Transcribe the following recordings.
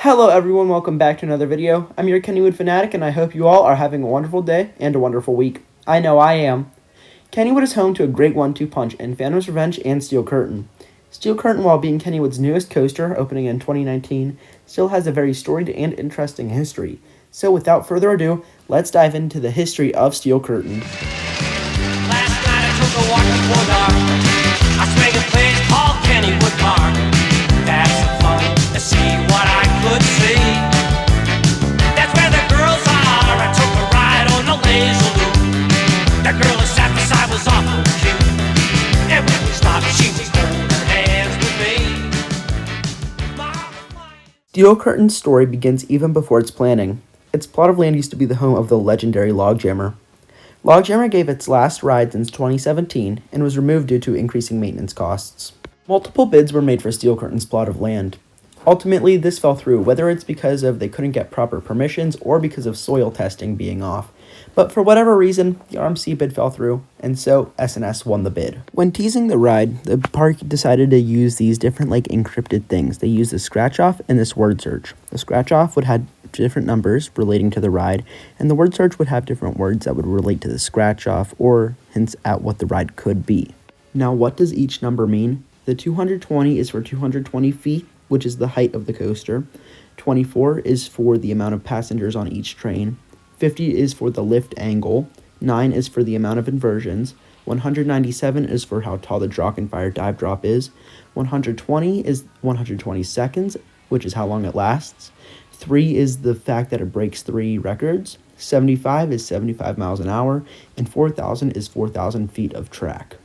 Hello everyone, welcome back to another video. I'm your Kennywood fanatic and I hope you all are having a wonderful day and a wonderful week. I know I am. Kennywood is home to a great 1-2 punch in Phantom's Revenge and Steel Curtain. Steel Curtain, while being Kennywood's newest coaster, opening in 2019, still has a very storied and interesting history. So without further ado, let's dive into the history of Steel Curtain. Last night I took a walk before dark. I swing a place called Kennywood Park. Had some fun to see what I could see. That's where the girls are. I took a ride on the lazy loop. The girl that sat beside was awful cute. And when we stopped, she was holding hands with me. Steel Curtain's story begins even before its planning. Its plot of land used to be the home of the legendary Logjammer. Logjammer gave its last ride since 2017 and was removed due to increasing maintenance costs. Multiple bids were made for Steel Curtain's plot of land. Ultimately, this fell through, whether it's because of they couldn't get proper permissions or because of soil testing being off. But for whatever reason, the RMC bid fell through, and so S&S won the bid. When teasing the ride, the park decided to use these different encrypted things. They used the scratch off and this word search. The scratch off would have different numbers relating to the ride, and the word search would have different words that would relate to the scratch off or hints at what the ride could be. Now, what does each number mean? The 220 is for 220 feet, which is the height of the coaster. 24 is for the amount of passengers on each train. 50 is for the lift angle. 9 is for the amount of inversions. 197 is for how tall the Drachenfire dive drop is. 120 is 120 seconds, which is how long it lasts. 3 is the fact that it breaks 3 records. 75 is 75 miles an hour. And 4,000 is 4,000 feet of track.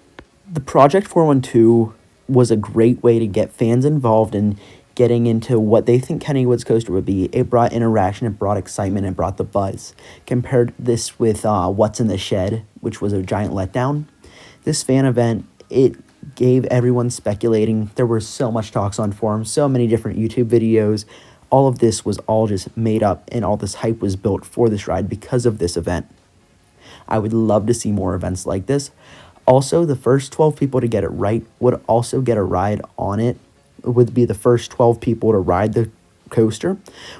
The Project 412 was a great way to get fans involved in getting into what they think Kennywood's coaster would be. It brought interaction, it brought excitement, it brought the buzz. Compared this with What's in the Shed, which was a giant letdown. This fan event, it gave everyone speculating. There were so much talks on forums, so many different YouTube videos. All of this was all just made up, and all this hype was built for this ride because of this event. I would love to see more events like this. Also, the first 12 people to get it right would also get a ride on it. It would be the first 12 people to ride the coaster,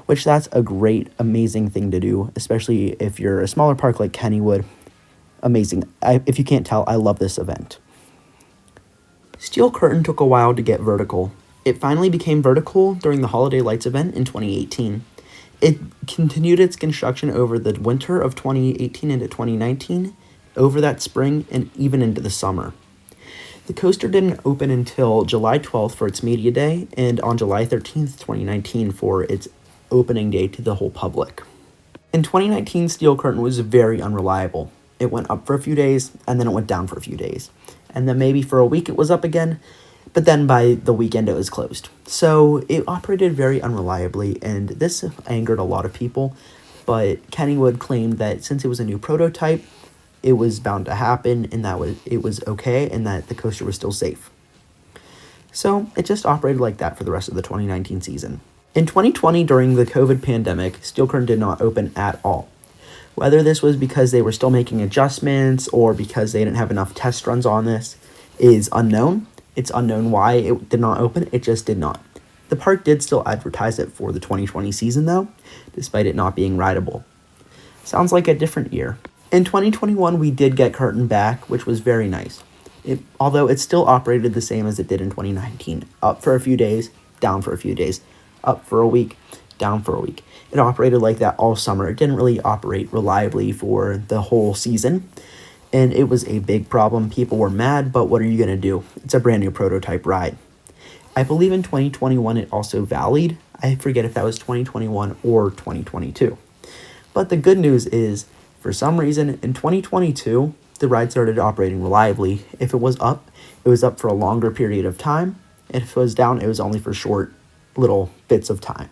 which that's a great, amazing thing to do, especially if you're a smaller park like Kennywood. Amazing. If you can't tell, I love this event. Steel Curtain took a while to get vertical. It finally became vertical during the Holiday Lights event in 2018. It continued its construction over the winter of 2018 into 2019, over that spring, and even into the summer. The coaster didn't open until July 12th for its media day, and on July 13th, 2019 for its opening day to the whole public. In 2019, Steel Curtain was very unreliable. It went up for a few days, and then it went down for a few days. And then maybe for a week it was up again, but then by the weekend it was closed. So it operated very unreliably, and this angered a lot of people, but Kennywood claimed that since it was a new prototype, it was bound to happen, and it was okay, and that the coaster was still safe. So it just operated like that for the rest of the 2019 season. In 2020, during the COVID pandemic, Steel Curtain did not open at all. Whether this was because they were still making adjustments or because they didn't have enough test runs on this is unknown. It's unknown why it did not open, it just did not. The park did still advertise it for the 2020 season though, despite it not being rideable. Sounds like a different year. In 2021, we did get Curtain back, which was very nice. Although it still operated the same as it did in 2019. Up for a few days, down for a few days. Up for a week, down for a week. It operated like that all summer. It didn't really operate reliably for the whole season. And it was a big problem. People were mad, but what are you going to do? It's a brand new prototype ride. I believe in 2021 it also valleyed. I forget if that was 2021 or 2022. But the good news is, for some reason, in 2022, the ride started operating reliably. If it was up for a longer period of time. And if it was down, it was only for short little bits of time.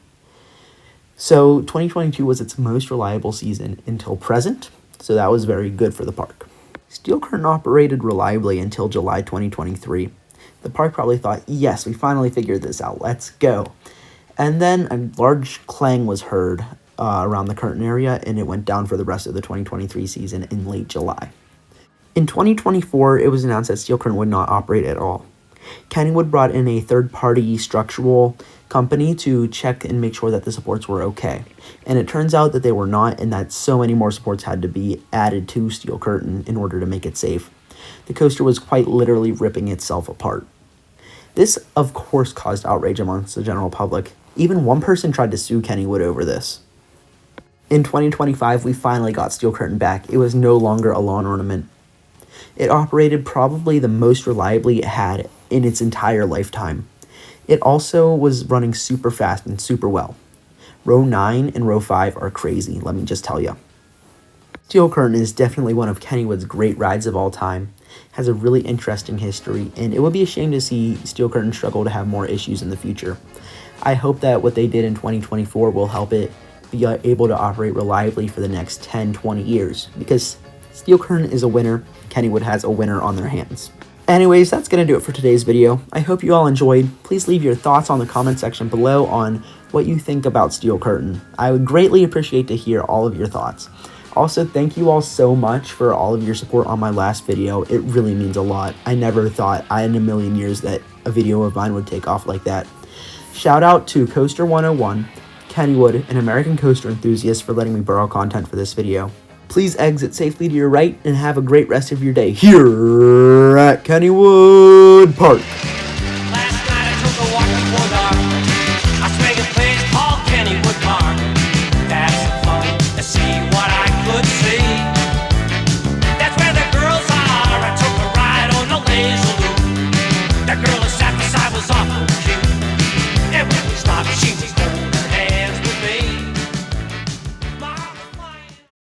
So 2022 was its most reliable season until present, so that was very good for the park. Steel Curtain operated reliably until July 2023. The park probably thought, yes, we finally figured this out, let's go. And then a large clang was heard around the Curtain area, and it went down for the rest of the 2023 season in late July. In 2024, it was announced that Steel Curtain would not operate at all. Kennywood brought in a third-party structural company to check and make sure that the supports were okay. And it turns out that they were not, and that so many more supports had to be added to steel curtain in order to make it safe. The coaster was quite literally ripping itself apart. This, of course, caused outrage amongst the general public. Even one person tried to sue Kennywood over this. In 2025, we finally got steel curtain back. It was no longer a lawn ornament. It operated probably the most reliably it had in its entire lifetime. It also was running super fast and super well. Row 9 and Row 5 are crazy, let me just tell you. Steel Curtain is definitely one of Kennywood's great rides of all time. It has a really interesting history, and it would be a shame to see Steel Curtain struggle to have more issues in the future. I hope that what they did in 2024 will help it be able to operate reliably for the next 10-20 years, because Steel Curtain is a winner. Kennywood has a winner on their hands. Anyways, that's going to do it for today's video. I hope you all enjoyed. Please leave your thoughts on the comment section below on what you think about Steel Curtain. I would greatly appreciate to hear all of your thoughts. Also, thank you all so much for all of your support on my last video. It really means a lot. I never thought in a million years that a video of mine would take off like that. Shout out to Coaster 101, Kennywood, and American Coaster Enthusiast for letting me borrow content for this video. Please exit safely to your right and have a great rest of your day here at Kennywood Park.